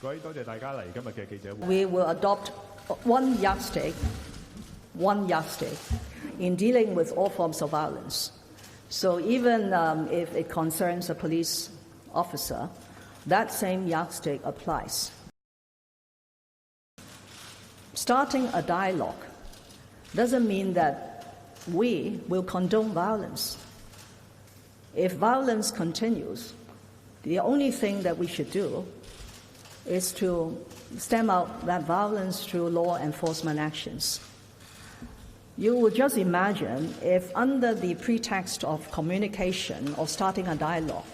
We will adopt one yardstick in dealing with all forms of violence. So even if it concerns a police officer, that same yardstick applies. Starting a dialogue doesn't mean that we will condone violence. If violence continues, the only thing that we should do is to stamp out that violence through law enforcement actions. You would just imagine if under the pretext of communication or starting a dialogue,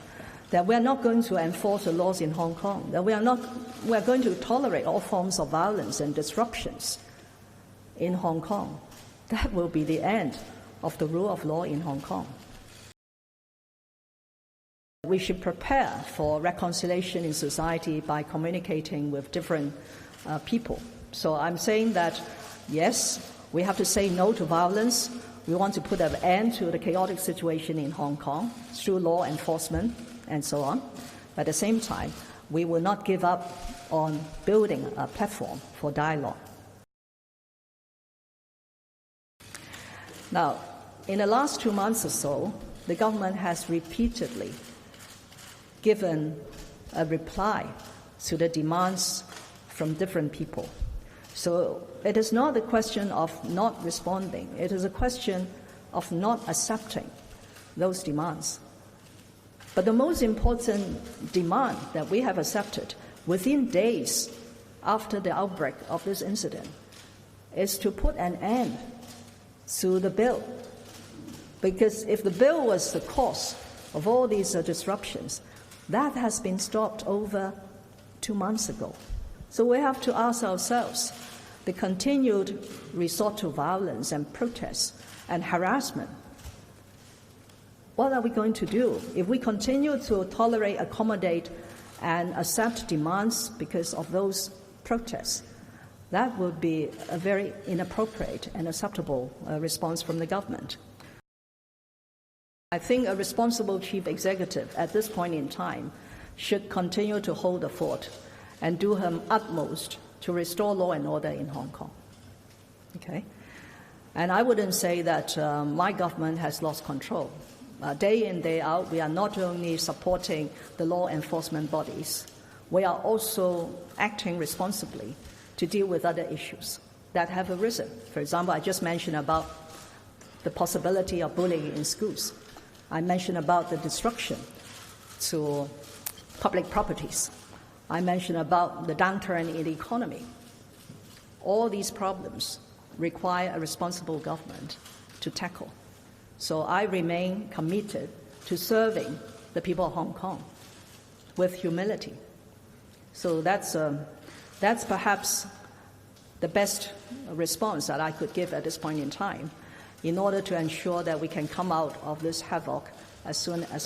that we are not going to enforce the laws in Hong Kong, that we are going to tolerate all forms of violence and disruptions in Hong Kong. That will be the end of the rule of law in Hong Kong. We should prepare for reconciliation in society by communicating with different people. So I'm saying that, yes, we have to say no to violence. We want to put an end to the chaotic situation in Hong Kong through law enforcement and so on. But at the same time, we will not give up on building a platform for dialogue. Now, in the last 2 months or so, the government has repeatedly given a reply to the demands from different people. So it is not a question of not responding. It is a question of not accepting those demands. But the most important demand that we have accepted within days after the outbreak of this incident is to put an end to the bill. Because if the bill was the cause of all these disruptions, that has been stopped over 2 months ago. So we have to ask ourselves, the continued resort to violence and protests and harassment, what are we going to do? If we continue to tolerate, accommodate, and accept demands because of those protests, that would be a very inappropriate and acceptable response from the government. I think a responsible chief executive at this point in time should continue to hold the fort and do her utmost to restore law and order in Hong Kong. Okay? And I wouldn't say that my government has lost control. Day in, day out, we are not only supporting the law enforcement bodies, we are also acting responsibly to deal with other issues that have arisen. For example, I just mentioned about the possibility of bullying in schools. I mentioned about the destruction to public properties. I mentioned about the downturn in the economy. All these problems require a responsible government to tackle. So I remain committed to serving the people of Hong Kong with humility. So that's perhaps the best response that I could give at this point in time in order to ensure that we can come out of this havoc as soon as possible.